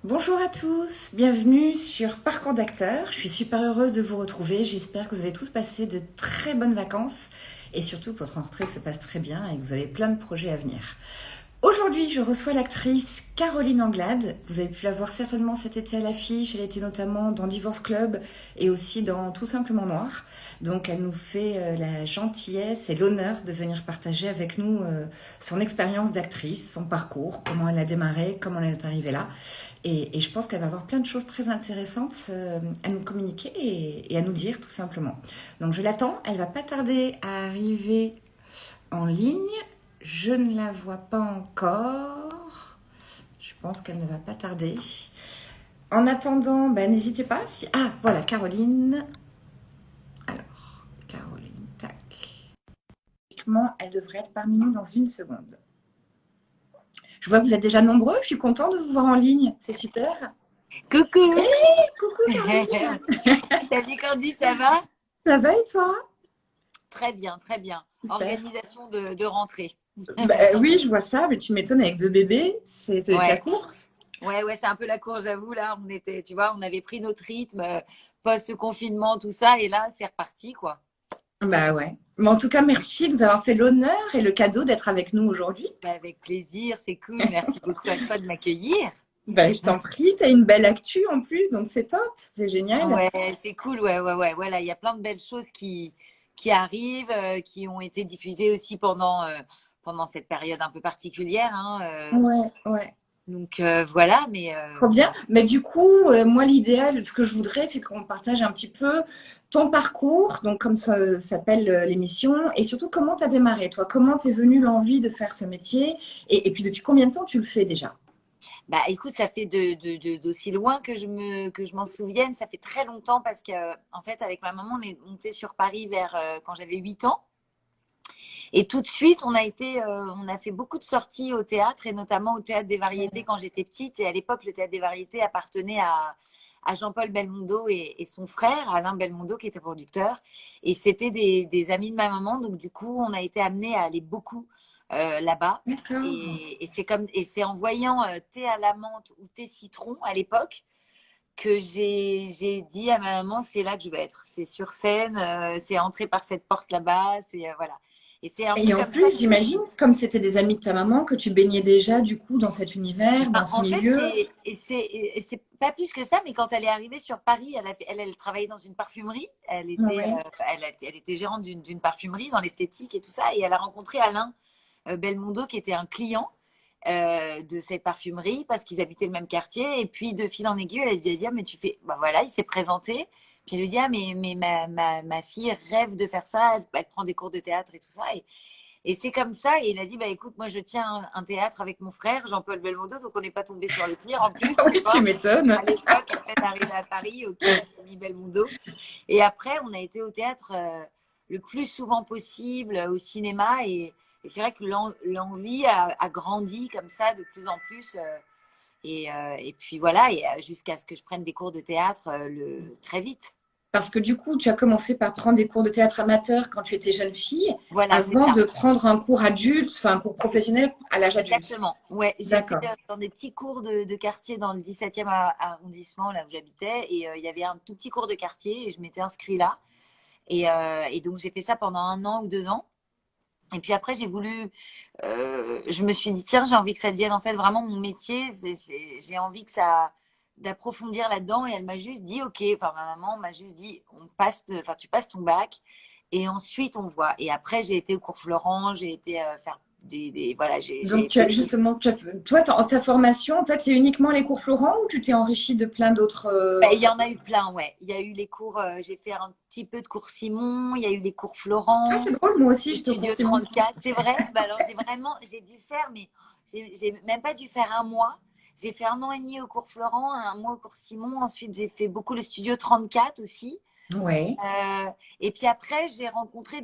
Bonjour à tous, bienvenue sur Parcours d'acteur. Je suis super heureuse de vous retrouver. J'espère que vous avez tous passé de très bonnes vacances et surtout que votre rentrée se passe très bien et que vous avez plein de projets à venir. Aujourd'hui, je reçois l'actrice Caroline Anglade. Vous avez pu la voir certainement cet été à l'affiche. Elle était notamment dans Divorce Club et aussi dans Tout simplement Noir. Donc, elle nous fait la gentillesse et l'honneur de venir partager avec nous son expérience d'actrice, son parcours, comment elle a démarré, comment elle est arrivée là. Et je pense qu'elle va avoir plein de choses très intéressantes à nous communiquer et à nous dire tout simplement. Donc, je l'attends. Elle va pas tarder à arriver en ligne. Je ne la vois pas encore. Je pense qu'elle ne va pas tarder. En attendant, n'hésitez pas. Si... Ah, voilà, Caroline. Alors, Caroline, tac. Logiquement, elle devrait être parmi nous dans une seconde. Je vois que vous êtes déjà nombreux. Je suis contente de vous voir en ligne. C'est super. Coucou! Hey, coucou Caroline. Salut Candy, ça va? Ça va et toi? Très bien, très bien. Super. Organisation de rentrée. Oui, je vois ça, mais tu m'étonnes avec deux bébés. C'est la Ouais, course. ouais, c'est un peu la course, j'avoue. Là, on était, tu vois, on avait pris notre rythme post-confinement, tout ça, et là, c'est reparti, quoi. Bah ouais. Mais en tout cas, merci de nous avoir fait l'honneur et le cadeau d'être avec nous aujourd'hui. Bah, avec plaisir, c'est cool. Merci beaucoup à toi de m'accueillir. Je t'en prie, tu as une belle actu en plus, donc c'est top, c'est génial. Ouais, c'est cool, ouais. Voilà, il y a plein de belles choses qui arrivent, qui ont été diffusées aussi pendant cette période un peu particulière, hein, Ouais, ouais. donc voilà, mais Trop bien. Mais du coup, moi, l'idéal, ce que je voudrais, c'est qu'on partage un petit peu ton parcours, donc comme ça s'appelle l'émission, et surtout comment tu as démarré, toi. Comment t'es venue l'envie de faire ce métier, et puis depuis combien de temps tu le fais déjà? bah écoute, ça fait d'aussi loin que je m'en souvienne, ça fait très longtemps parce que en fait avec ma maman on est monté sur Paris vers quand j'avais 8 ans et tout de suite on a fait beaucoup de sorties au théâtre et notamment au théâtre des variétés quand j'étais petite et à l'époque le théâtre des variétés appartenait à Jean-Paul Belmondo et son frère Alain Belmondo qui était producteur et c'était des amis de ma maman donc du coup on a été amenés à aller beaucoup là-bas. D'accord. Et c'est en voyant thé à la menthe ou thé citron à l'époque que j'ai dit à ma maman c'est là que je veux être. C'est sur scène, c'est entrer par cette porte là-bas, c'est voilà. Et c'est un peu Et en comme ça plus, j'imagine, comme c'était des amis de ta maman, que tu baignais déjà du coup dans cet univers, dans ben, ce en fait, milieu. c'est pas plus que ça, mais quand elle est arrivée sur Paris, elle travaillait dans une parfumerie. Ouais. Elle était gérante d'une parfumerie dans l'esthétique et tout ça. Et elle a rencontré Alain Belmondo, qui était un client de cette parfumerie parce qu'ils habitaient le même quartier. Et puis, de fil en aiguille, elle a dit, ah, mais tu fais, bah voilà, il s'est présenté. Puis elle lui dit, ah, mais ma fille rêve de faire ça, elle prend des cours de théâtre et tout ça. Et c'est comme ça. Et il a dit, bah écoute, moi je tiens un théâtre avec mon frère, Jean-Paul Belmondo, donc on n'est pas tombé sur les pieds. En plus, tu Oui, tu vois, m'étonnes. à l'époque, à peine arrivé à Paris, ok, Camille Belmondo. Et après, on a été au théâtre le plus souvent possible, au cinéma. Et c'est vrai que l'envie a grandi comme ça de plus en plus. Et puis voilà, et jusqu'à ce que je prenne des cours de théâtre très vite. Parce que du coup, tu as commencé par prendre des cours de théâtre amateur quand tu étais jeune fille, Voilà, c'est avant ça. de prendre un cours adulte, enfin un cours professionnel à l'âge adulte. Exactement. Ouais, j'étais D'accord. dans des petits cours de quartier dans le 17e arrondissement, là où j'habitais. Et il y avait un tout petit cours de quartier et je m'étais inscrite là. Et donc, j'ai fait ça pendant 1 an ou 2 ans. Et puis après, je me suis dit, tiens, j'ai envie que ça devienne en fait vraiment mon métier. J'ai envie que ça, d'approfondir là-dedans. Et elle m'a juste dit, OK, enfin, ma maman m'a juste dit, enfin, tu passes ton bac et ensuite on voit. Et après, j'ai été au cours Florent, j'ai été faire voilà, j'ai Donc, tu as été. justement, toi, ta formation, en fait, c'est uniquement les cours Florent ou tu t'es enrichi de plein d'autres. Ben, il y en a eu plein, ouais. Il y a eu les cours, j'ai fait un petit peu de cours Simon, il y a eu les cours Ah, Florent, c'est drôle, moi aussi, le j'étais au cours Studio Simon. 34. C'est vrai? Ben alors j'ai dû faire, mais j'ai même pas dû faire un mois. J'ai fait 1 an et demi au cours Florent, un mois au cours Simon. Ensuite, j'ai fait beaucoup le Studio 34 aussi. Ouais. Euh, et puis après, j'ai rencontré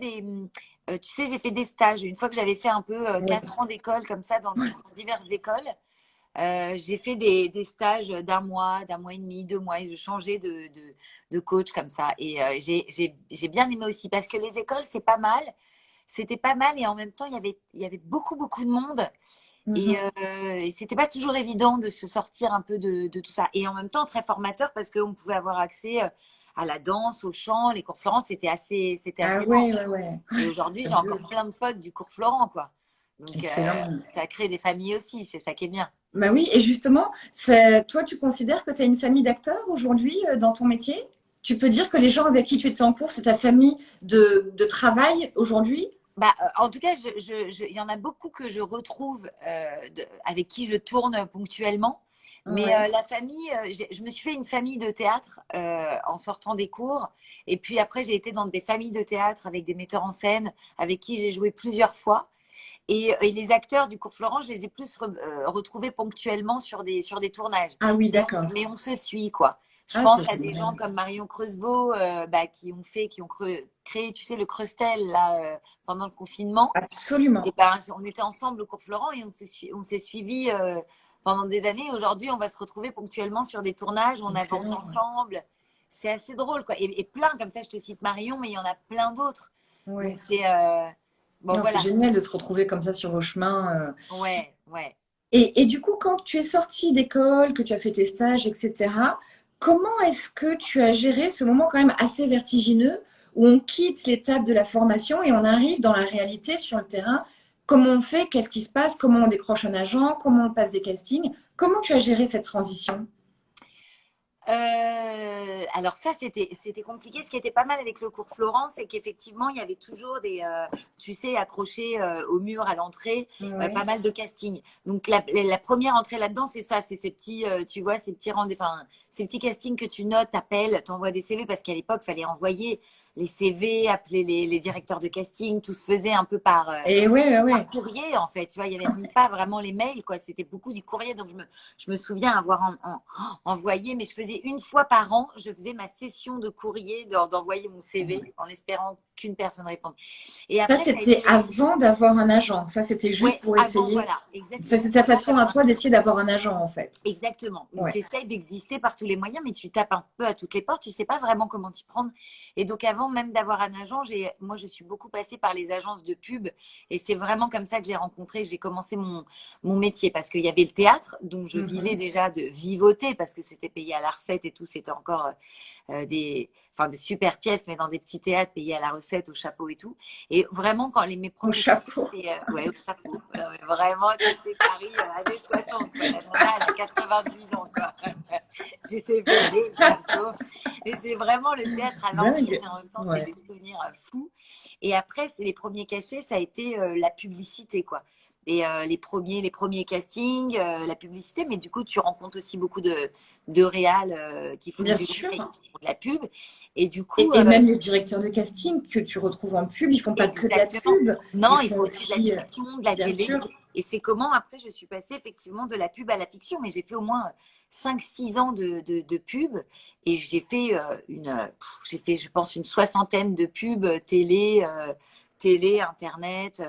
tu sais, j'ai fait des stages. Une fois que j'avais fait un peu Ouais. 4 ans d'école comme ça dans diverses écoles, j'ai fait des stages d'un mois et demi, 2 mois, et je changeais de coach comme ça. Et j'ai bien aimé aussi parce que les écoles, c'est pas mal. C'était pas mal et en même temps, il y avait beaucoup de monde. Mhm. Et c'était pas toujours évident de se sortir un peu de tout ça. Et en même temps, très formateur parce qu'on pouvait avoir accès à la danse, au chant, les cours Florent, c'était Ah assez dense. ouais, ouais, ouais. Et Ouais, aujourd'hui, j'ai encore fabuleux. plein de potes du cours Florent, quoi. Donc, Excellent. ça crée des familles aussi, c'est ça qui est bien. Bah oui, et justement, toi, tu considères que tu as une famille d'acteurs aujourd'hui dans ton métier? Tu peux dire que les gens avec qui tu étais en cours, c'est ta famille de travail aujourd'hui? Bah, en tout cas, il y en a beaucoup que je retrouve avec qui je tourne ponctuellement. Mais Ouais. la famille, je me suis fait une famille de théâtre en sortant des cours. Et puis après, j'ai été dans des familles de théâtre avec des metteurs en scène avec qui j'ai joué plusieurs fois. Et les acteurs du cours Florent, je les ai plus retrouvés ponctuellement sur des tournages. Ah oui, Mais d'accord. mais on se suit, quoi. Je Ah, pense c'est à des gens génial. comme Marion Creusevaux bah, qui ont créé, tu sais, le Crustel là, pendant le confinement. Et Absolument. ben, on était ensemble au cours Florent et on s'est suivis pendant des années. Aujourd'hui, on va se retrouver ponctuellement sur des tournages, on avance Excellent. ensemble. C'est assez drôle, quoi. Et plein, comme ça, je te cite Marion, mais il y en a plein d'autres. Donc, Ouais. c'est. Bon, Non, c'est voilà. génial de se retrouver comme ça sur vos chemins. Ouais, ouais. Et du coup, quand tu es sortie d'école, que tu as fait tes stages, etc., comment est-ce que tu as géré ce moment quand même assez vertigineux où on quitte l'étape de la formation et on arrive dans la réalité sur le terrain? Comment on fait? Qu'est-ce qui se passe? Comment on décroche un agent? Comment on passe des castings? Comment tu as géré cette transition? Alors ça, c'était compliqué. Ce qui était pas mal avec le cours Florence, c'est qu'effectivement, il y avait toujours tu sais, accrochés au mur à l'entrée, Ouais. pas mal de castings. Donc la première entrée là-dedans, c'est ça, c'est ces petits, tu vois, ces petits rendez, enfin, ces petits castings que tu notes, t'appelles, t'envoies des CV parce qu'à l'époque, fallait envoyer les CV, appeler les directeurs de casting, tout se faisait un peu Et ouais, ouais, par ouais. courrier en fait. Tu vois, il y avait même pas vraiment les mails, quoi. C'était beaucoup du courrier. Donc je me souviens avoir envoyé, mais je faisais une fois par an, je faisais ma session de courrier d'envoyer mon CV en espérant qu'une personne réponde. Et Ça, après, ça a c'était été, avant d'avoir un agent. Ça, c'était juste ouais, pour avant, essayer. voilà, Ça, exactement, c'est ta avant façon à d'avoir toi d'essayer d'avoir un agent, en fait. exactement. Donc, Ouais. tu essayes d'exister par tous les moyens, mais tu tapes un peu à toutes les portes, tu sais pas vraiment comment t'y prendre. Et donc, avant même d'avoir un agent, moi, je suis beaucoup passée par les agences de pub. Et c'est vraiment comme ça que j'ai commencé mon métier. Parce qu'il y avait le théâtre, donc je vivais Mhm. déjà de vivoter, parce que c'était payé à la recette et tout. C'était encore des super pièces, mais dans des petits théâtres payés à la recette, au chapeau et tout. Et vraiment, mes Au premiers cachets, chapeau. c'est ouais, au chapeau. Non, mais vraiment, tu sais, Paris, années 60, quoi. La nana, elle a 90 ans, quoi. J'étais payée au chapeau. Et c'est vraiment le théâtre à l'ancienne, Dingue. et en même temps, c'est Ouais. des souvenirs fous. Et après, c'est les premiers cachets, ça a été la publicité, quoi. Et les premiers castings, la publicité, mais du coup, tu rencontres aussi beaucoup de réals qui font Bien du sûr. numérique, qui font de la pub. Et du coup, Et même les directeurs de casting que tu retrouves en pub, ils font pas que de la exactement. pub, Non, ils il font faut aussi de la aussi, fiction, de la bien télé. sûr. Et c'est comment, après, je suis passée effectivement de la pub à la fiction. Mais j'ai fait au moins 5 6 ans de pub. Et j'ai fait, je pense, une soixantaine de pubs télé, Internet,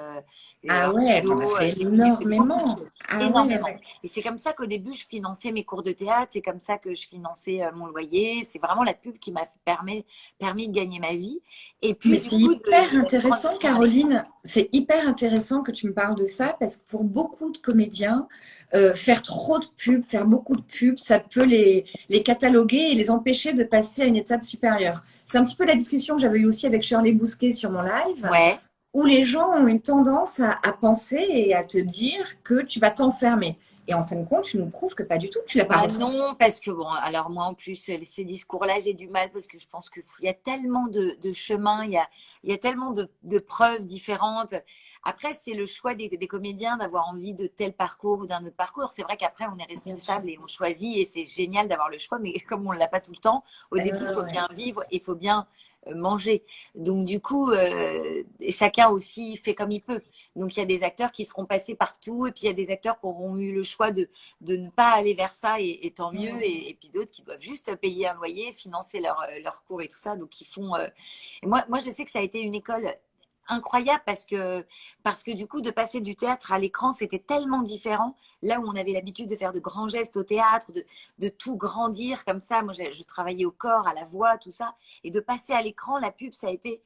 Ah ouais, t'en as radio. fait J'ai fait beaucoup de énormément. choses. Ah ouais, ouais, Énormément. ouais. Et c'est comme ça qu'au début, je finançais mes cours de théâtre. C'est comme ça que je finançais mon loyer. C'est vraiment la pub qui m'a permis de gagner ma vie. Et Mais puis, du c'est coup, hyper la intéressant, transition vers l'écran. Caroline. C'est hyper intéressant que tu me parles de ça parce que pour beaucoup de comédiens, faire trop de pubs, faire beaucoup de pubs, ça peut les cataloguer et les empêcher de passer à une étape supérieure. C'est un petit peu la discussion que j'avais eue aussi avec Shirley Bousquet sur mon live, Ouais. où les gens ont une tendance à penser et à te dire que tu vas t'enfermer. Et en fin de compte, tu nous prouves que pas du tout, que tu l'as pas Bah ressenti. non, parce que bon, alors moi en plus, ces discours-là, j'ai du mal parce que je pense qu'il y a tellement de chemins, il y a tellement de preuves différentes. Après, c'est le choix des comédiens d'avoir envie de tel parcours ou d'un autre parcours. C'est vrai qu'après, on est Bien sûr. responsable et on choisit et c'est génial d'avoir le choix, mais comme on ne l'a pas tout le temps, au Ouais, début, il ouais, faut ouais. bien vivre et il faut bien manger. Donc du coup, chacun aussi fait comme il peut. Donc il y a des acteurs qui seront passés partout et puis il y a des acteurs qui auront eu le choix de ne pas aller vers ça et tant mieux. Mhm. Et puis d'autres qui doivent juste payer un loyer, financer leur cours et tout ça. Donc ils font. Et moi, je sais que ça a été une école incroyable parce que du coup de passer du théâtre à l'écran c'était tellement différent là où on avait l'habitude de faire de grands gestes au théâtre de tout grandir comme ça moi je travaillais au corps à la voix tout ça et de passer à l'écran la pub ça a été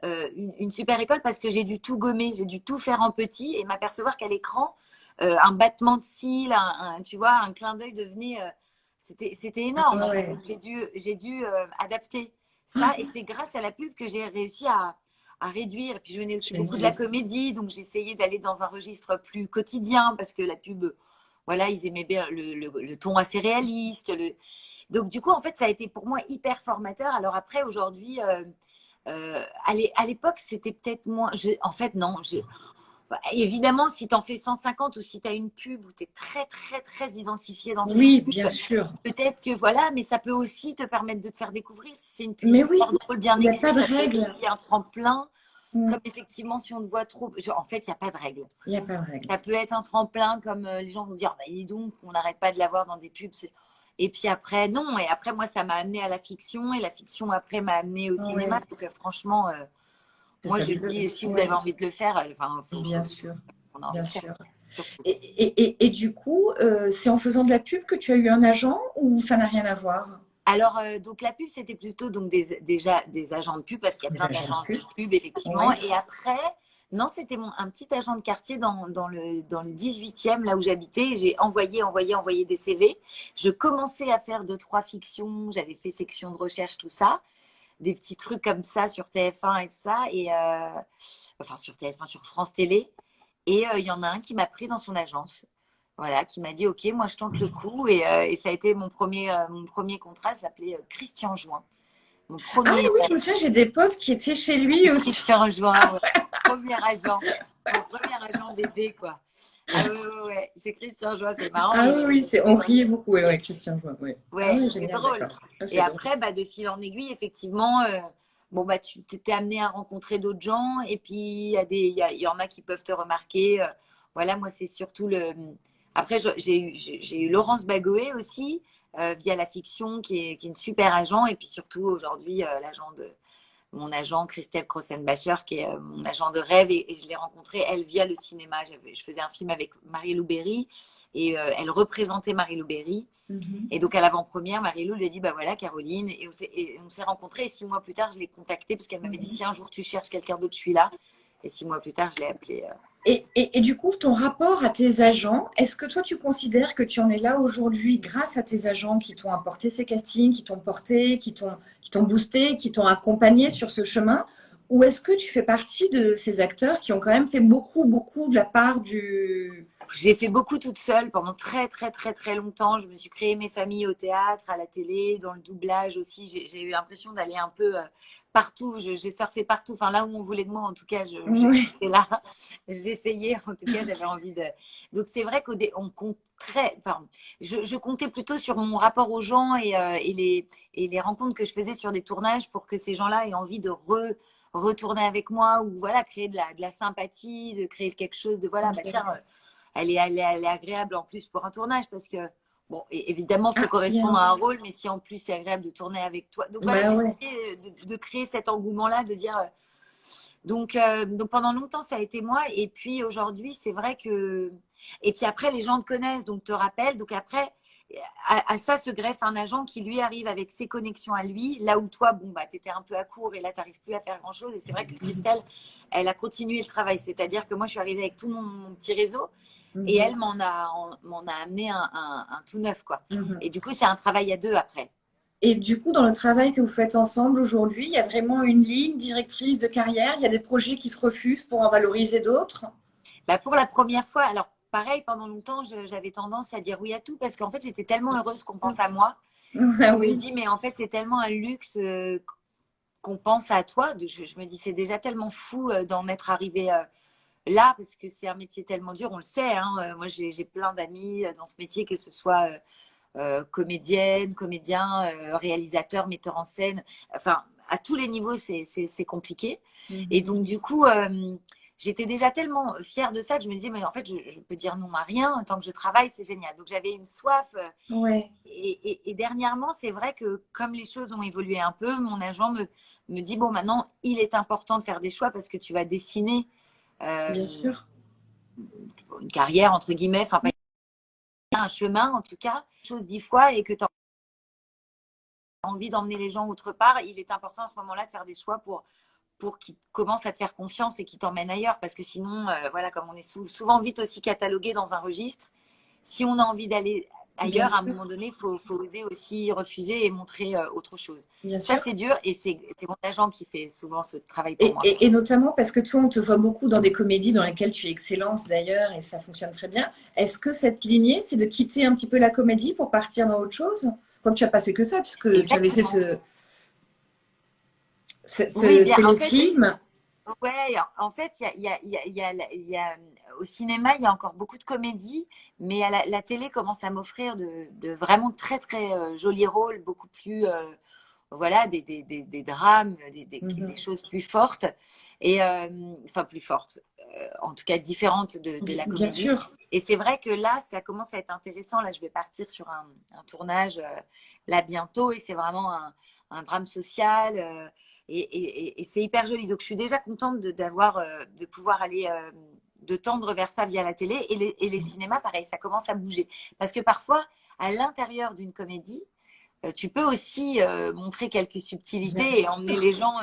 une super école parce que j'ai dû tout gommer j'ai dû tout faire en petit et m'apercevoir qu'à l'écran un battement de cils, tu vois, un clin d'œil devenait… c'était énorme. En fait. Ouais. Donc, j'ai dû adapter ça. Et c'est grâce à la pub que j'ai réussi à réduire. Et puis, je venais aussi beaucoup de la Génial. comédie. Donc, j'essayais d'aller dans un registre plus quotidien parce que la pub, voilà, ils aimaient bien le ton assez réaliste. Donc, du coup, en fait, ça a été pour moi hyper formateur. Alors après, aujourd'hui, à l'époque, c'était peut-être moins… en fait, non. Évidemment, si tu en fais 150 ou si tu as une pub où tu es très, très, très identifié dans cette Oui, pub, bien sûr. peut-être que voilà, mais ça peut aussi te permettre de te faire découvrir. Si c'est une pub Mais oui, hyper drôle, bien il n'y a pas écrite, de ça peut être règle. aussi un tremplin. Mm. Comme effectivement, si on te voit trop. En fait, il n'y a pas de règle. Il n'y a pas de règle. Ça peut être un tremplin, comme les gens vont dire, bah, dis donc, on n'arrête pas de la voir dans des pubs. Et puis après, non. Et après, moi, ça m'a amené à la fiction. Et la fiction, après, m'a amené au cinéma. Ouais, Donc, franchement, c'est moi, je fabuleux. dis, si vous avez Ouais, envie de le faire, enfin, bien sûr, on a envie bien de faire, sûr. surtout. Et du coup, c'est en faisant de la pub que tu as eu un agent ou ça n'a rien à voir? Alors, donc la pub, c'était plutôt donc déjà des agents de pub, parce qu'il y a Des plein agents de d'agences de pub? pub, effectivement. Oui. Et après, non, c'était un petit agent de quartier dans le 18e, là où j'habitais. J'ai envoyé des CV. Je commençais à faire deux, trois fictions. J'avais fait section de recherche, tout ça. Des petits trucs comme ça sur TF1 et tout ça. Enfin, sur TF1, sur France Télé. Et il y en a un qui m'a pris dans son agence. Voilà, qui m'a dit, OK, moi je tente le coup. Et ça a été mon premier contrat, ça s'appelait Christian Join. Mon Ah premier oui, je me souviens, j'ai des potes qui étaient chez lui aussi. Christian Join, ouais. Premier agent. Mon premier agent bébé, quoi. Ah ouais, ouais, ouais. C'est Christian Join, c'est marrant. Ah oui, oui, on riait beaucoup, ouais, Et- ouais, Christian Join, ouais. Ah Ouais, oui, c'est génial, drôle. d'accord. Ah, Et c'est drôle. après, bah, de fil en aiguille, effectivement, bon, bah, tu t'es amené à rencontrer d'autres gens. Et puis, il y en a qui peuvent te remarquer. Voilà, moi, c'est surtout le. Après, j'ai eu Laurence Bagoé aussi, via la fiction, qui est une super agent. Et puis surtout, aujourd'hui, mon agent Christelle Crossenbacher, qui est mon agent de rêve, et je l'ai rencontrée, elle, via le cinéma. Je faisais un film avec Marie-Lou Berry, et elle représentait Marie-Lou Berry. Mhm. Et donc, à l'avant-première, Marie-Lou lui a dit, bah voilà, Caroline. Et on s'est rencontrés. Et 6 mois plus tard, je l'ai contactée parce qu'elle m'avait dit, Mhm. si un jour tu cherches quelqu'un d'autre, je suis là. Et 6 mois plus tard, je l'ai appelée. Et du coup, ton rapport à tes agents, est-ce que toi, tu considères que tu en es là aujourd'hui grâce à tes agents qui t'ont apporté ces castings, qui t'ont porté, qui t'ont boosté, qui t'ont accompagné sur ce chemin? Ou est-ce que tu fais partie de ces acteurs qui ont quand même fait beaucoup, beaucoup de la part du… J'ai fait beaucoup toute seule pendant très, très, très, très longtemps. Je me suis créé mes familles au théâtre, à la télé, dans le doublage aussi. J'ai eu l'impression d'aller un peu partout. J'ai surfé partout. Enfin, là où on voulait de moi, en tout cas, Ouais, j'étais là. J'essayais, en tout cas, j'avais envie de. Donc, c'est vrai qu'on compte très. Enfin, je comptais plutôt sur mon rapport aux gens et les rencontres que je faisais sur des tournages pour que ces gens-là aient envie de retourner avec moi, ou voilà, créer de la sympathie, de créer quelque chose de voilà, bah tiens, elle est agréable en plus pour un tournage, parce que, bon, évidemment, il faut ah, bien. correspondre à un rôle, mais si en plus c'est agréable de tourner avec toi. Donc voilà, Bah ouais. j'essayais de créer cet engouement-là, de dire. Donc pendant longtemps, ça a été moi. Et puis aujourd'hui, c'est vrai que. Et puis après, les gens te connaissent, donc te rappellent. Donc après, à ça se greffe un agent qui lui arrive avec ses connexions à lui, là où toi, bon, bah, tu étais un peu à court et là, tu n'arrives plus à faire grand-chose. Et c'est vrai que Christelle, elle a continué le travail. C'est-à-dire que moi, je suis arrivée avec tout mon petit réseau et Mhm, elle m'en a amené un tout neuf, quoi. mhm. Et du coup, c'est un travail à deux après. Et du coup, dans le travail que vous faites ensemble aujourd'hui, il y a vraiment une ligne directrice de carrière. Il y a des projets qui se refusent pour en valoriser d'autres. Bah, pour la première fois, alors pareil, pendant longtemps, j'avais tendance à dire oui à tout, parce qu'en fait, j'étais tellement heureuse qu'on pense à moi. Ah Je me oui, dis, mais en fait, c'est tellement un luxe qu'on pense à toi. Je me dis, c'est déjà tellement fou d'en être arrivé là, parce que c'est un métier tellement dur, on le sait. Hein. Moi, j'ai plein d'amis dans ce métier, que ce soit comédienne, comédien, réalisateur, metteur en scène. Enfin, à tous les niveaux, c'est compliqué. Et mhm. donc, du coup, j'étais déjà tellement fière de ça que je me disais, mais en fait, je peux dire non à rien. Tant que je travaille, c'est génial. Donc, j'avais une soif. Ouais, Et dernièrement, c'est vrai que comme les choses ont évolué un peu, mon agent me dit, bon, maintenant, il est important de faire des choix, parce que tu vas dessiner bien euh, sûr. une carrière, entre guillemets, enfin, pas un chemin, en tout cas, chose 10 fois, et que tu as envie d'emmener les gens autre part. Il est important à ce moment-là de faire des choix pour qu'ils commencent à te faire confiance et qu'ils t'emmènent ailleurs. Parce que sinon, voilà, comme on est souvent vite aussi catalogué dans un registre, si on a envie d'aller Bien ailleurs, à un sûr, moment donné, il faut oser aussi refuser et montrer autre chose. bien Ça, sûr. c'est dur et c'est mon agent qui fait souvent ce travail pour moi. Et notamment parce que toi, on te voit beaucoup dans des comédies dans lesquelles tu es excellente d'ailleurs et ça fonctionne très bien. Est-ce que cette lignée, c'est de quitter un petit peu la comédie pour partir dans autre chose? Quoique tu n'as pas fait que ça, puisque tu avais fait Exactement. Oui, ce bien, en fait, téléfilm. ouais, en fait, au cinéma, il y a encore beaucoup de comédies, mais à la télé commence à m'offrir de vraiment très, très jolis rôles, beaucoup plus, voilà, des drames, des Mhm. choses plus fortes, et enfin plus fortes, en tout cas différentes de la Bien comédie. sûr. Et c'est vrai que là, ça commence à être intéressant. Là, je vais partir sur un tournage là bientôt, et c'est vraiment un drame social. Et c'est hyper joli. Donc, je suis déjà contente de pouvoir aller, de tendre vers ça via la télé. Et les cinémas, pareil, ça commence à bouger. Parce que parfois, à l'intérieur d'une comédie, tu peux aussi montrer quelques Bien subtilités et sûr. emmener les gens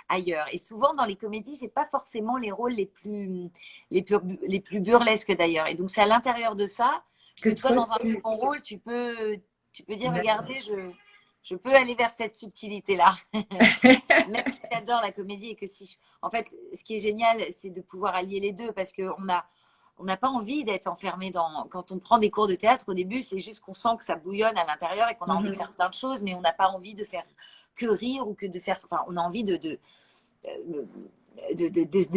ailleurs. Et souvent, dans les comédies, c'est pas forcément les rôles les plus burlesques d'ailleurs. Et donc, c'est à l'intérieur de ça Que que toi, toi, dans un tu... second rôle, tu peux dire, D'accord. regardez, je peux aller vers cette subtilité-là. Même si j'adore la comédie et que en fait, ce qui est génial, c'est de pouvoir allier les deux parce on n'a pas envie d'être enfermé quand on prend des cours de théâtre au début, c'est juste qu'on sent que ça bouillonne à l'intérieur et qu'on a envie de Mhm. faire plein de choses, mais on n'a pas envie de faire que rire ou que de faire, enfin, on a envie de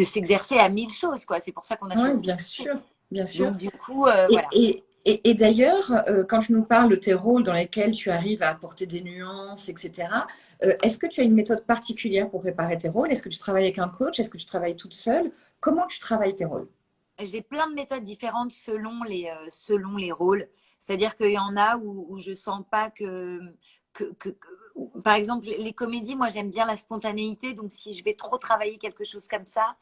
s'exercer à mille choses, quoi. C'est pour ça qu'on a Oui, choisi. bien sûr. Bien sûr. Donc, du coup, Et, voilà. et, et d'ailleurs, quand tu nous parles de tes rôles dans lesquels tu arrives à apporter des nuances, etc., est-ce que tu as une méthode particulière pour préparer tes rôles? Est-ce que tu travailles avec un coach? Est-ce que tu travailles toute seule? Comment tu travailles tes rôles? J'ai plein de méthodes différentes selon les rôles. C'est-à-dire qu'il y en a où je sens pas par exemple, les comédies, moi j'aime bien la spontanéité. Donc si je vais trop travailler quelque chose comme ça,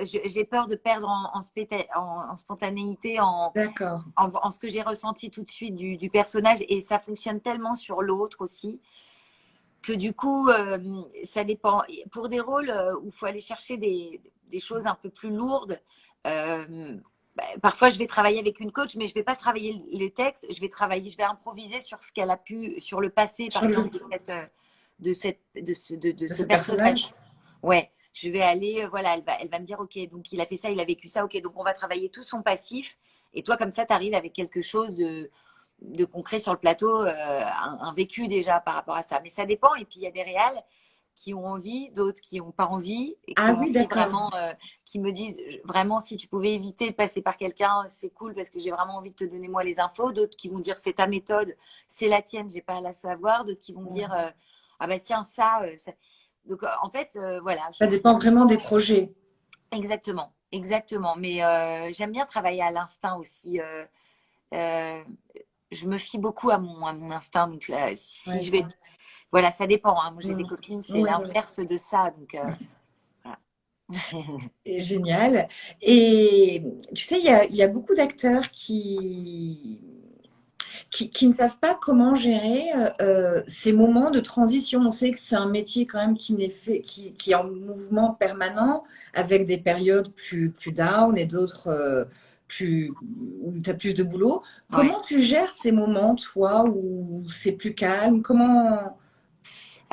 j'ai peur de perdre en spontanéité, D'accord. en ce que j'ai ressenti tout de suite du personnage. Et ça fonctionne tellement sur l'autre aussi que du coup, ça dépend. Pour des rôles où il faut aller chercher des choses un peu plus lourdes, parfois je vais travailler avec une coach, mais je vais pas travailler les textes, je vais improviser sur ce qu'elle a pu, sur le passé, par Sur le, exemple, de de ce ce personnage. personnage? Ouais, je vais aller, voilà, elle va me dire, ok, donc il a fait ça, il a vécu ça, ok, donc on va travailler tout son passif. Et toi, comme ça, tu arrives avec quelque chose de concret sur le plateau, un vécu déjà par rapport à ça. Mais ça dépend. Et puis il y a des réals qui ont envie, d'autres qui n'ont pas envie et qui Ah ont oui, envie d'accord. vraiment, qui me disent vraiment si tu pouvais éviter de passer par quelqu'un, c'est cool parce que j'ai vraiment envie de te donner moi les infos. D'autres qui vont dire c'est ta méthode, c'est la tienne, j'ai pas à la savoir. D'autres qui vont dire Mhm. ah bah tiens ça. Donc en fait voilà, Ça je dépend prends vraiment des toujours projets. exactement, exactement. Mais j'aime bien travailler à l'instinct aussi. Euh, je me fie beaucoup à mon instinct. Donc, là, si Ouais, je ça. vais. Voilà, ça dépend. Hein. Moi, j'ai des Mhm. copines, c'est Ouais, ouais. l'inverse de ça. Donc, voilà. C'est génial. Et tu sais, il y a beaucoup d'acteurs qui ne savent pas comment gérer ces moments de transition. On sait que c'est un métier quand même qui est en mouvement permanent, avec des périodes plus down et d'autres où tu as plus de boulot. Ouais. Comment tu gères ces moments, toi, où c'est plus calme? Comment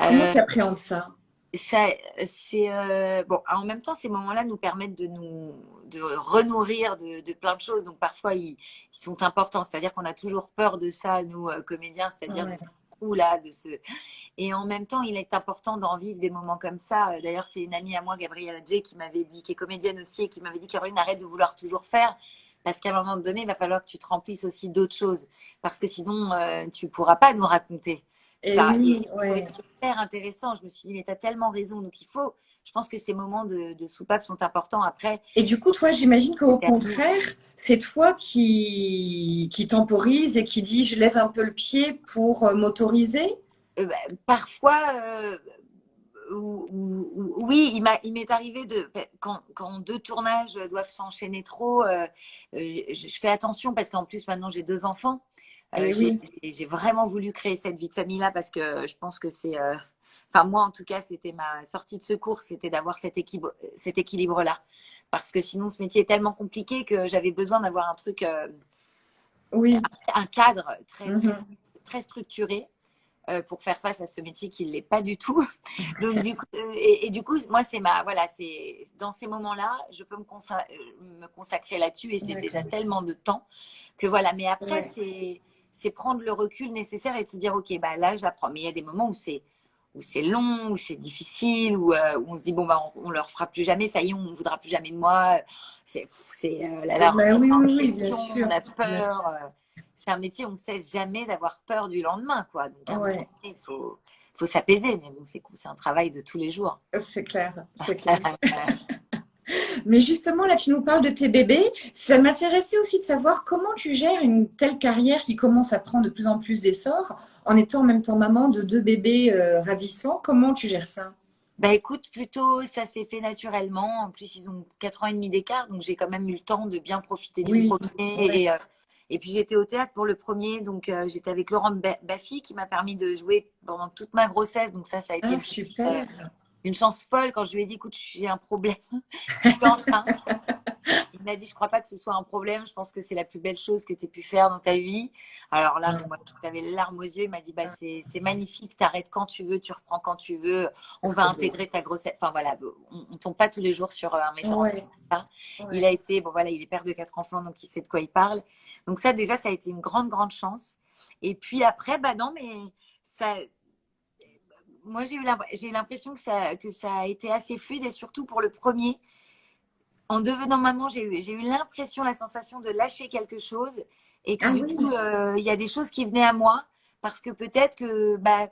Euh, tu appréhendes ça? ça, c'est bon. En même temps, ces moments-là nous permettent de renourrir de plein de choses. Donc parfois, ils sont importants. C'est-à-dire qu'on a toujours peur de ça, nous comédiens, c'est-à-dire de Ouais. ce trou là, de ce. Et en même temps, il est important d'en vivre des moments comme ça. D'ailleurs, c'est une amie à moi, Gabrielle Adjé, qui m'avait dit, qui est comédienne aussi, et qui m'avait dit, Caroline, arrête de vouloir toujours faire. Parce qu'à un moment donné, il va falloir que tu te remplisses aussi d'autres choses. Parce que sinon, tu ne pourras pas nous raconter Et ça. Et oui, je trouvais ouais. ça hyper intéressant. Je me suis dit, mais tu as tellement raison. Donc, je pense que ces moments de soupape sont importants. Après, Et du coup, toi, j'imagine qu'au c'est terminé. contraire, c'est toi qui temporise et qui dit je lève un peu le pied pour m'autoriser. Bah, parfois, oui, il m'est arrivé quand deux tournages doivent s'enchaîner trop, je fais attention parce qu'en plus maintenant j'ai deux enfants. Et oui, J'ai vraiment voulu créer cette vie de famille-là parce que je pense que enfin moi en tout cas, c'était ma sortie de secours, c'était d'avoir cet équilibre-là. Parce que sinon, ce métier est tellement compliqué que j'avais besoin d'avoir un truc, Oui. un cadre très, très, Mhm. très structuré pour faire face à ce métier qui ne l'est pas du tout. Donc, du coup, et du coup, moi, voilà, c'est dans ces moments-là, je peux me consacrer là-dessus et c'est déjà D'accord. tellement de temps que voilà. Mais après, Ouais. c'est prendre le recul nécessaire et de se dire, OK, bah là, j'apprends. Mais il y a des moments où c'est long, où c'est difficile, où on se dit, bon, bah, on leur fera plus jamais, ça y est, on ne voudra plus jamais de moi. Là, on se Bah oui, remet en oui, oui, bien question, sûr. on a Bien sûr. peur. C'est un métier où on ne cesse jamais d'avoir peur du lendemain, quoi. Donc, à un moment Ouais, donné, faut s'apaiser, mais bon, c'est un travail de tous les jours. c'est clair, c'est clair. Mais justement, là, tu nous parles de tes bébés. Ça m'intéressait aussi de savoir comment tu gères une telle carrière qui commence à prendre de plus en plus d'essor en étant en même temps maman de deux bébés ravissants. Comment tu gères ça? Bah écoute, plutôt ça s'est fait naturellement. En plus, ils ont 4 ans et demi d'écart, donc j'ai quand même eu le temps de bien profiter du Oui, premier. ouais. Et puis j'étais au théâtre pour le premier, donc j'étais avec Laurent Baffy qui m'a permis de jouer pendant toute ma grossesse. Donc ça a été Ah, super. une chance folle quand je lui ai dit, écoute, j'ai un problème, je suis enceinte. Il m'a dit, je crois pas que ce soit un problème. Je pense que c'est la plus belle chose que tu aies pu faire dans ta vie. Alors là, Ah, bon, moi, j'avais les larmes aux yeux. Il m'a dit, bah, c'est magnifique. T'arrêtes quand tu veux, tu reprends quand tu veux. On va trop beau. intégrer ta grossesse. Enfin voilà, on tombe pas tous les jours sur un metteur en scène Ouais, comme ça. Il ouais. a été, bon voilà, il est père de 4 enfants, donc il sait de quoi il parle. Donc ça, déjà, ça a été une grande, grande chance. Et puis après, bah non, mais ça, moi, j'ai eu l'impression que ça a été assez fluide et surtout pour le premier en devenant maman, j'ai eu l'impression, la sensation de lâcher quelque chose et que Ah du coup, oui, il y a des choses qui venaient à moi parce que peut-être que, bah,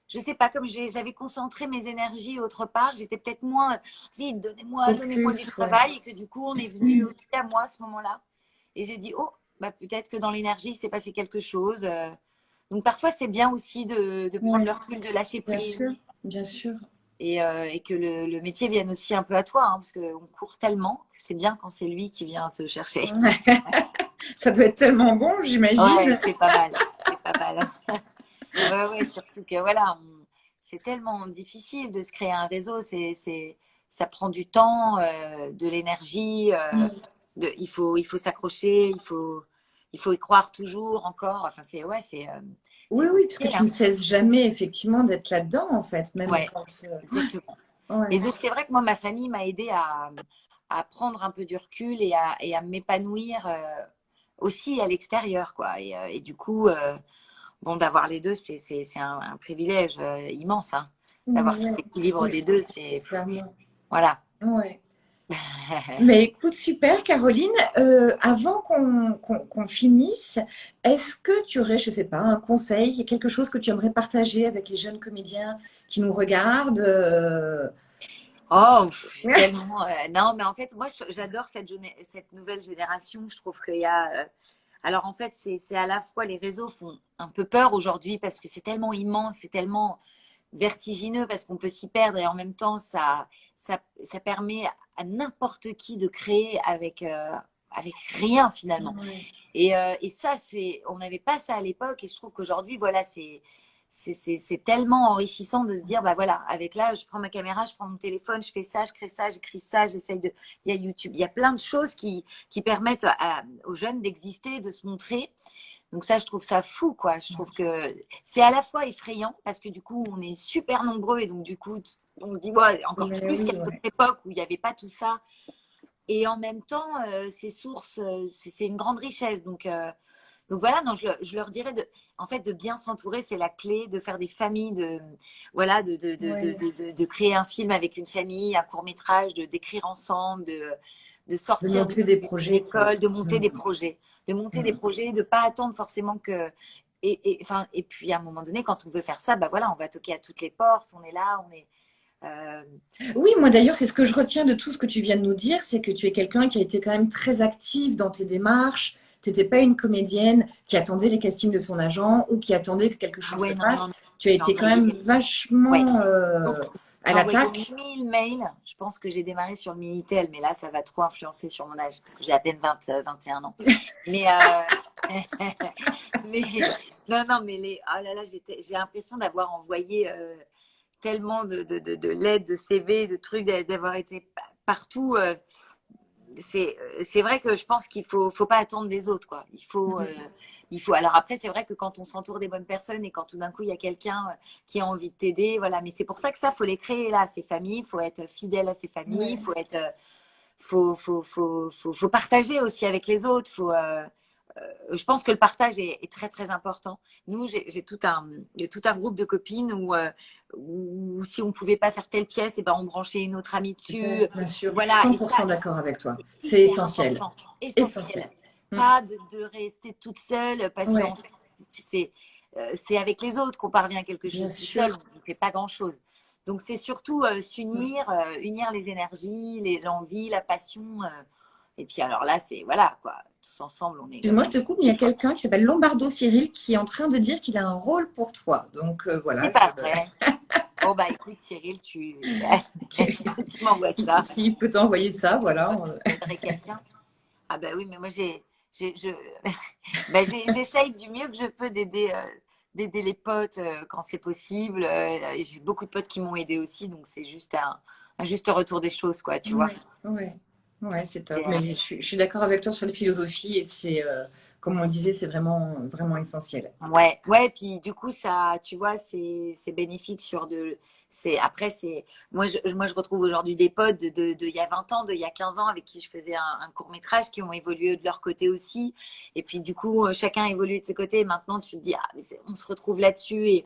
je sais pas, comme j'avais concentré mes énergies autre part, j'étais peut-être moins, vite, donnez-moi du focus, ouais. travail et que du coup, on est venu aussi à moi à ce moment-là. Et j'ai dit, oh, bah, peut-être que dans l'énergie, il s'est passé quelque chose. Donc parfois, c'est bien aussi de prendre Ouais, le recul, de lâcher bien prise sûr, bien sûr. et que le métier vienne aussi un peu à toi, hein, parce qu'on court tellement que c'est bien quand c'est lui qui vient te chercher. Ouais. Ça doit être tellement bon, Ouais, j'imagine. c'est pas mal, c'est pas mal. Ouais, ouais, surtout que voilà, c'est tellement difficile de se créer un réseau, ça prend du temps, de l'énergie, il faut s'accrocher, il faut y croire toujours encore. Enfin, Oui, c'est oui, parce que compliqué, tu ne hein. cesses jamais effectivement d'être là-dedans, en fait, même Ouais, quand... exactement. Et Ouais. donc, c'est vrai que moi, ma famille m'a aidé à prendre un peu du recul et à m'épanouir aussi à l'extérieur, quoi. Et du coup, bon, d'avoir les deux, c'est un privilège immense, hein. D'avoir cet Ouais, équilibre des deux, clairement. voilà. Ouais. Mais écoute, super, Caroline. Avant qu'on finisse, est-ce que tu aurais, je sais pas, un conseil, quelque chose que tu aimerais partager avec les jeunes comédiens qui nous regardent? Oh, tellement. Non, mais en fait, moi, j'adore cette nouvelle génération. Je trouve qu'il y a. Alors, en fait, c'est à la fois les réseaux font un peu peur aujourd'hui parce que c'est tellement immense, c'est tellement vertigineux parce qu'on peut s'y perdre et en même temps, ça permet à n'importe qui de créer avec rien finalement. Ouais. Et ça, on n'avait pas ça à l'époque et je trouve qu'aujourd'hui, voilà, c'est tellement enrichissant de se dire, bah voilà, avec là, je prends ma caméra, je prends mon téléphone, je fais ça, je crée ça, j'écris ça, j'essaye de. Il y a YouTube, il y a plein de choses qui permettent aux jeunes d'exister, de se montrer. Donc ça, je trouve ça fou, quoi. Je trouve que c'est à la fois effrayant parce que du coup, on est super nombreux et donc du coup, on se dit, ouais, encore Mais plus qu'à oui, notre ouais. époque où il n'y avait pas tout ça. Et en même temps, ces sources, c'est une grande richesse. Donc voilà, non, je leur dirais en fait, de bien s'entourer, c'est la clé, de faire des familles, voilà, Ouais. de créer un film avec une famille, un court métrage, d'écrire ensemble, de De sortir monter des d'une projets, quoi. école, de monter des Mm. projets, de monter des Mm. projets, de pas attendre forcément que enfin, et puis à un moment donné, quand on veut faire ça, bah voilà, on va toquer à toutes les portes, on est là, on est euh, Oui, moi d'ailleurs, c'est ce que je retiens de tout ce que tu viens de nous dire, c'est que tu es quelqu'un qui a été quand même très actif dans tes démarches. Tu n'étais pas une comédienne qui attendait les castings de son agent ou qui attendait que quelque ah chose se ouais, non, non, passe. non, Tu as j'ai été quand même envoyé, ouais. vachement à J'ai envoyé l'attaque. 1 000 mails. Je pense que j'ai démarré sur le Minitel, mais là, ça va trop influencer sur mon âge parce que j'ai à peine 21 ans. Mais, mais non, non, mais oh là là, j'ai l'impression d'avoir envoyé tellement de lettres, de CV, de trucs, d'avoir été partout. C'est vrai que je pense qu'il faut pas attendre des autres, quoi. Il faut. Alors après, c'est vrai que quand on s'entoure des bonnes personnes et quand tout d'un coup il y a quelqu'un qui a envie de t'aider, voilà. Mais c'est pour ça que ça, faut les créer là, ces familles. Faut être fidèle à ces familles. Ouais. Faut être, faut partager aussi avec les autres. Je pense que le partage est très très important. Nous, j'ai tout un groupe de copines où si on pouvait pas faire telle pièce, et ben on branchait une autre amie dessus. Bien sûr, je suis Voilà, et ça, 100% d'accord avec toi. c'est C'est hyper essentiel. important, essentiel. Essentiel. Mm. Pas de rester toute seule parce qu'en Ouais, fait, c'est avec les autres qu'on parvient à quelque bien chose. Tout seul, sûr. on ne fait pas grand-chose. Donc c'est surtout Mm. s'unir, unir les énergies, l'envie, la passion. Et puis alors là, c'est voilà quoi, tous ensemble, on est Excuse-moi, je te coupe, mais il y plus a fort. quelqu'un qui s'appelle Lombardo Cyril qui est en train de dire qu'il a un rôle pour toi. Donc C'est voilà, pas vrai. Bon bah écoute Cyril, tu m'envoies ça. s'il peut t'envoyer ça, voilà. J'aiderai quelqu'un. Ah bah oui, mais moi je, bah, j'essaye du mieux que je peux d'aider les potes quand c'est possible. J'ai beaucoup de potes qui m'ont aidé aussi, donc c'est juste un juste retour des choses, quoi, tu vois. Ouais, ouais, ouais, c'est top. Et, Mais je suis d'accord avec toi sur la philosophie et c'est, comme on disait, c'est vraiment, vraiment essentiel. ouais, ouais, puis du coup, ça, tu vois, c'est bénéfique après, moi, je retrouve aujourd'hui des potes il y a 20 ans, il y a 15 ans, avec qui je faisais un court-métrage, qui ont évolué de leur côté aussi. Et puis, du coup, chacun a évolué de ses côtés. Et maintenant, tu te dis, ah, mais on se retrouve là-dessus. Et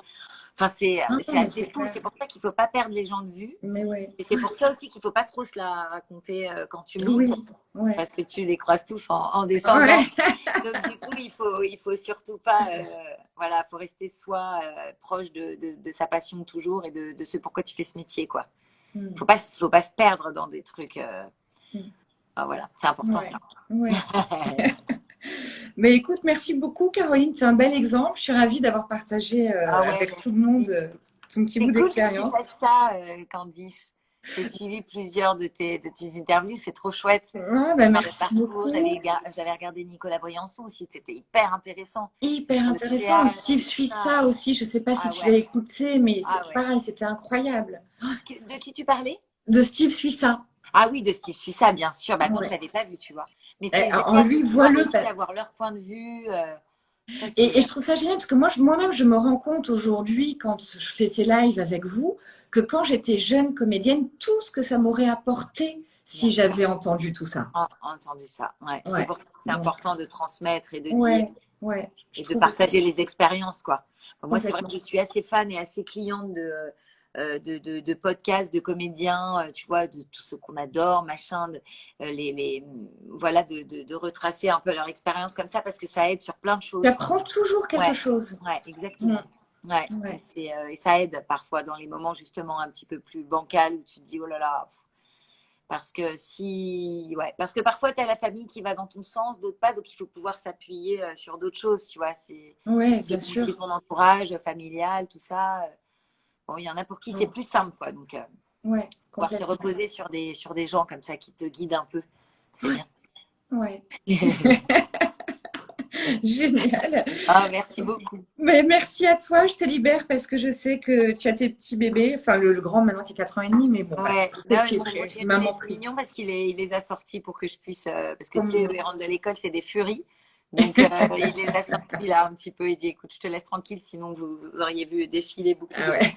enfin, Non, c'est mais assez c'est fou. clair. C'est pour ça qu'il faut pas perdre les gens de vue. Mais ouais, Et c'est pour ça aussi qu'il faut pas trop se la raconter quand tu montes, oui, ouais, parce que tu les croises tous en descendant. ouais, Donc, du coup, il faut surtout pas, voilà, faut rester soi proche de sa passion toujours et de ce pourquoi tu fais ce métier, quoi. Mm, Faut pas se perdre dans des trucs. mm, Ah, voilà, c'est important ouais, ça. ouais. Mais écoute, merci beaucoup, Caroline. C'est un bel exemple. Je suis ravie d'avoir partagé Ah ouais, avec tout le monde merci. ton petit C'est bout cool que tu d'expérience. fasses ça, Candice. J'ai suivi plusieurs de tes interviews, c'est trop chouette. Ouais, bah, Sur le merci parcours, beaucoup. j'avais regardé Nicolas Briançon aussi, c'était hyper intéressant. Hyper Sur le intéressant. théâtre, Steve tout ça. Suissa aussi. Je sais pas si Ah tu l'as ouais, écouté, mais ah c'est ouais. pareil, c'était incroyable. De qui tu parlais? De Steve Suissa. Ah oui, de Steve Suissa, bien sûr. Bah non, je Ouais. l'avais pas vu, tu vois. Mais Et c'est en génial de lui, pouvoir vois-le. aussi avoir leur point de vue. Ça, Et c'est. je trouve ça génial parce que moi-même, je me rends compte aujourd'hui, quand je fais ces lives avec vous, que quand j'étais jeune comédienne, tout ce que ça m'aurait apporté Bien si sûr. j'avais entendu tout ça. Entendu ça. Ouais. C'est Ouais. pour ça que c'est Donc, important de transmettre et de dire ouais, ouais, je et de trouve aussi. partager les expériences, quoi. Moi, c'est vrai que Complètement. je suis assez fan et assez cliente de podcasts, de comédiens, tu vois, de tout ce qu'on adore, machin, voilà, de retracer un peu leur expérience comme ça parce que ça aide sur plein de Tu choses. apprends toujours quelque Ouais, chose. ouais, Mm, exactement. Ouais, ouais. et ça aide parfois dans les moments justement un petit peu plus bancals où tu te dis oh là là, parce que parce que parfois tu as la famille qui va dans ton sens, d'autres pas, donc il faut pouvoir s'appuyer sur d'autres choses, tu vois, c'est Ouais, bien selon aussi sûr. ton entourage familial, tout ça. Bon, il y en a pour qui c'est Mm, plus simple, quoi, donc ouais, pouvoir se complètement. reposer sur des gens comme ça qui te guident un peu, c'est Ouais, bien. ouais. Génial. Ah, merci beaucoup. Mais merci à toi, je te libère parce que je sais que tu as tes petits bébés, enfin le grand maintenant qui a 4 ans et demi, mais bon, voilà, Ouais, tes non, mais petits mon Jerry maman est prise. mignon parce il les a sortis pour que je puisse, parce que tu sais, eux, Comme... ils rentrent de l'école, c'est des furies. Donc, il les a sortis là un petit peu. Il dit, écoute, je te laisse tranquille, sinon vous auriez vu défiler Ah ouais,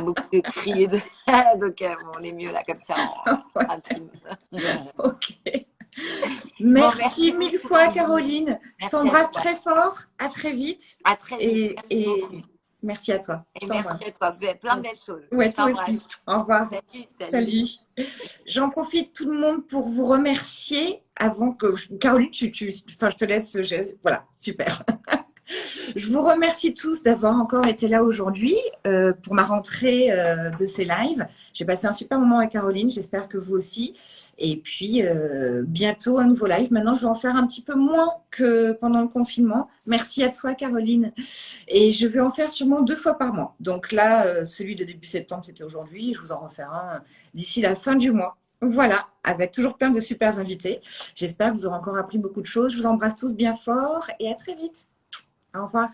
beaucoup de cris. Donc, bon, on est mieux là, comme ça, ouais, intime. ok. Bon, Merci merci mille beaucoup, fois, Candice. Caroline. Je Merci à t'embrasse toi. très fort. À très vite. À très vite. Merci beaucoup. Et merci à toi. Je Et t'embrasse. merci à toi. Plein de belles choses. Ouais, Je toi t'embrasse. aussi. Au revoir. Salut, salut. Salut. J'en profite tout le monde pour vous remercier avant que Caroline, enfin, je te laisse. Voilà, super. Je vous remercie tous d'avoir encore été là aujourd'hui pour ma rentrée de ces lives. J'ai passé un super moment avec Caroline, j'espère que vous aussi. Et puis, bientôt un nouveau live. Maintenant, je vais en faire un petit peu moins que pendant le confinement. Merci à toi, Caroline. Et je vais en faire sûrement 2 fois par mois. Donc là, celui de début septembre, c'était aujourd'hui. Je vous en refais un d'ici la fin du mois. Voilà, avec toujours plein de super invités. J'espère que vous aurez encore appris beaucoup de choses. Je vous embrasse tous bien fort et à très vite. Au revoir.